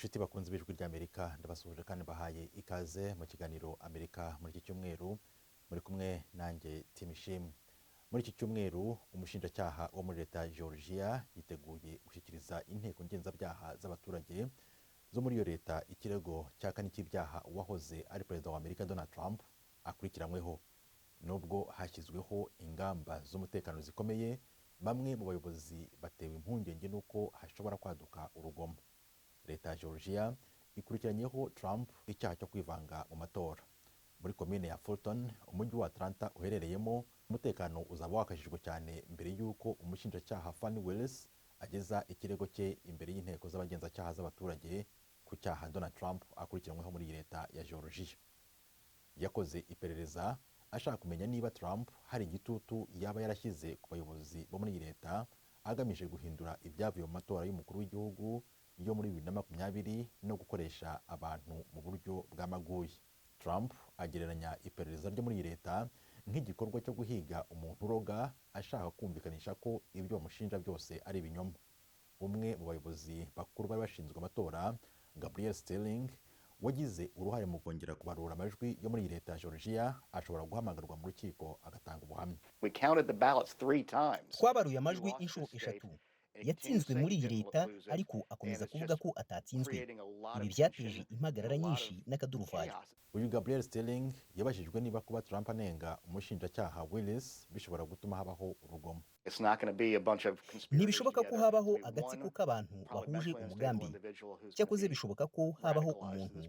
inshuti bakunze ibijwi ry'Amerika ndabasuhuje kandi bahaye ikaze mu kiganiro Amerika muri iki cyumweru, muri kumwe nanjye Timishim. Muri iki cyumweru umushinjacyaha wo muri leta ya Georgia yiteguye gushyikiriza inteko ngenzabyaha z'abaturage zo muri iyo leta ikirego cya kane cy'ibyaha uwahoze ari perezida wa Amerika Donald Trump akurikiranyweho. Nubwo hashyizweho ingamba z'umutekano zikomeye, bamwe mu bayobozi batewe impungenge n'uko hashobora kwaduka urugomo. Leta ya Georgia ikurikiranyeho Trump icyaha cyo kwivanga mu matora. Muri komine ya Fulton, umujyi wa Atlanta uherereyemo, umutekano uzaba wakajijwe cyane mbere y'uko umushinjacyaha Fannie Willis ageza ikirego cye imbere y'inteko z'abagenzacyaha z'abaturage ku cyaha Donald Trump akurikiranyweho muri leta ya Georgia. Yakoze iperereza ashaka kumenya niba Trump hari igitutu yaba yarashyize ku bayobozi bo muri iyi leta agamije guhindura ibyavuye mu matora y'umukuru w'igihugu yo muri 2020 no gukoresha abantu mu buryo bw'amaguye. Trump agereranya iperereza ryo muri iyi leta nk'igikorwa cyo guhiga umuntu uroga ashaka kumvikanisha ko ibyo bamushinja byose ari ibinyoma. Umwe mu bayobozi bakuru bari bashinzwe amatora, Gabriel Sterling, wagize uruhare mu kongera kubarura amajwi yo muri iyi leta ya Georgia, ashobora guhamagarwa mu rukiko agatanga ubuhamya. Twabaruye amajwi inshuro 3. Yatsinzwe muri iyi leta ariko akomeza kuvuga ko atatsinzwe. Ibi byateje impagarara nyinshi n'akaduruvayo. Uyu Gabriel Sterling yabajijwe niba kuba Trump anenga umushinjacyaha Willis bishobora gutuma habaho urugomo. Ntibishoboka ko habaho agatsiko k'abantu bahuje umugambi. Cyakoze bishoboka ko habaho umuntu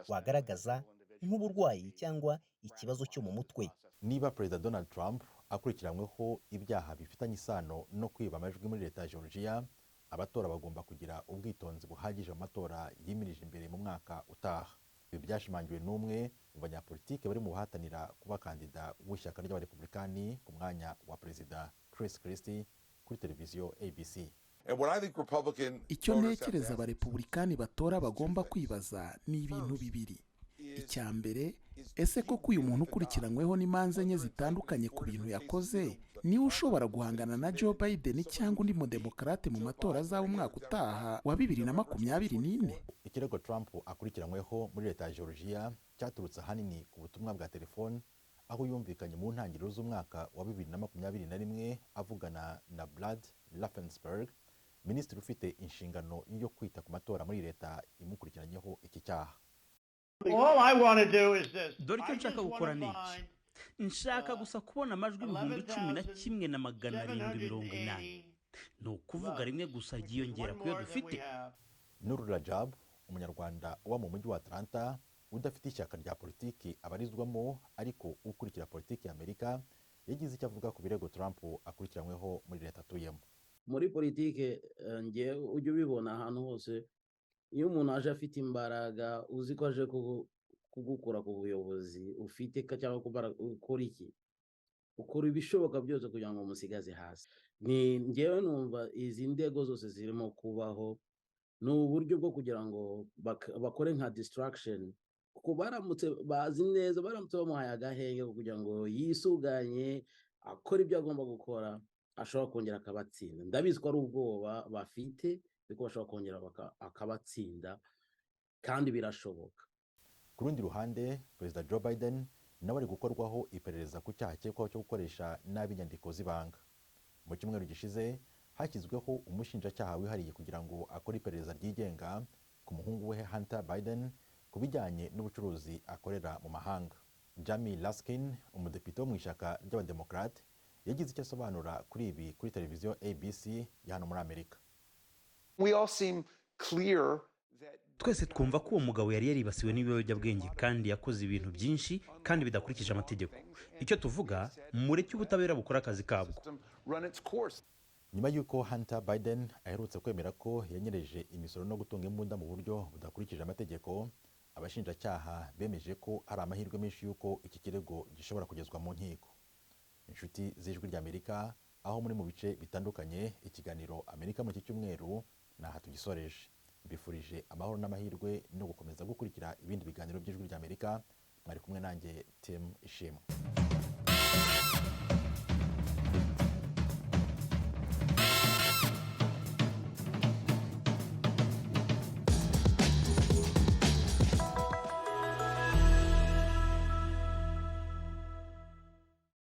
wagaragaza nk'uburwayi cyangwa ikibazo cyo mu mutwe. Niba Perezida Donald Trump akurikiranyweho ibyaha bifitanye isano no kwiba amajwi muri leta ya Georgia, abatora bagomba kugira ubwitonzi buhagije mu matora yimirije imbere mu mwaka utaha. Ibi byashimangiwe n'umwe mu banyapolitike bari mu bahatanira kuba kandida w'ishyaka ry'abarepublikani ku mwanya wa perezida, Chris Christie, kuri televiziyo ABC. Icyo ntekereza abarepublikani batora bagomba kwibaza ni ibintu bibiri. Icya mbere, ese koko uyu muntu ukurikiranyweho n'imanza enye zitandukanye ku bintu yakoze niwe ushobora guhangana na Joe Biden cyangwa undi mudemokarate mu matora azaba umwaka utaha wa 2024? Ikirego Trump akurikiranyweho muri leta ya Georgia cyaturutse ahanini ku butumwa bwa telefone, aho yumvikanye mu ntangiriro z'umwaka wa 2021 avugana na Brad Raffensperger, minisitiri ufite inshingano yo kwita ku matora muri leta imukurikiranyeho iki cyaha. Dore icyo nshaka gukora ni iki. Nshaka gusa kubona amajwi 11,780. Ni ukuvuga rimwe gusa ryiyongera ku yo dufite. Nur Rajab, umunyarwanda uba mu mujyi wa Atlanta, udafite ishyaka rya politiki abarizwamo ariko ukurikira politiki ya Amerika, yagize icyo avuga ku birego Trump akurikiranyweho muri leta atuyemo. Muri politiki nge ujye ubibona ahantu hose, iyo umuntu aje afite imbaraga uzi ko aje kugukura ku buyobozi ufite cyangwa ukora iki, ukora ibishoboka byose kugira ngo umusigaze hasi. Ni ngewe numva izi ndego zose zirimo kubaho ni uburyo bwo kugira ngo bakore nka distraction, kuko baramutse bazi neza, baramutse bamuhaye agahenge kugira ngo yisuganye akora ibyo agomba gukora, ashobora kongera akabatsinda. Ndabizi ko ari ubwoba bafite biko bashobora kongera akabatsinda, kandi birashoboka. Ku rundi ruhande, Perezida Joe Biden nawe ari gukorwaho iperereza ku cyaha cyekwaho cyo gukoresha nabi inyandiko z'ibanga. Mu cyumweru gishize hashyizweho umushinjacyaha wihariye kugira ngo akore iperereza ryigenga ku muhungu we Hunter Biden ku bijyanye n'ubucuruzi akorera mu mahanga. Jamie Laskin, umudepite wo mu ishyaka ry'abademokrate, yagize icyo asobanura kuri ibi kuri televiziyo ABC ya hano muri Amerika. Twese twumva ko uwo mugabo yari yaribasiwe n'ibiyobyabwenge kandi yakoze ibintu byinshi kandi bidakurikije amategeko. Icyo tuvuga, mureke ubutabera bukora akazi kabwo. Nyuma y'uko Hunter Biden aherutse kwemera ko yanyereje imisoro no gutunga imbunda mu buryo budakurikije amategeko, abashinjacyaha bemeje ko hari amahirwe menshi y'uko iki kirego gishobora kugezwa mu nkiko. Inshuti z'ijwi ry'Amerika, aho muri mu bice bitandukanye, ikiganiro Amerika mu iki cyumweru naha tugisoreje. Mbifurije amahoro n'amahirwe no gukomeza gukurikira ibindi biganiro by'ijwi ry'Amerika. Mwari kumwe nanjye Tim Ishimwe.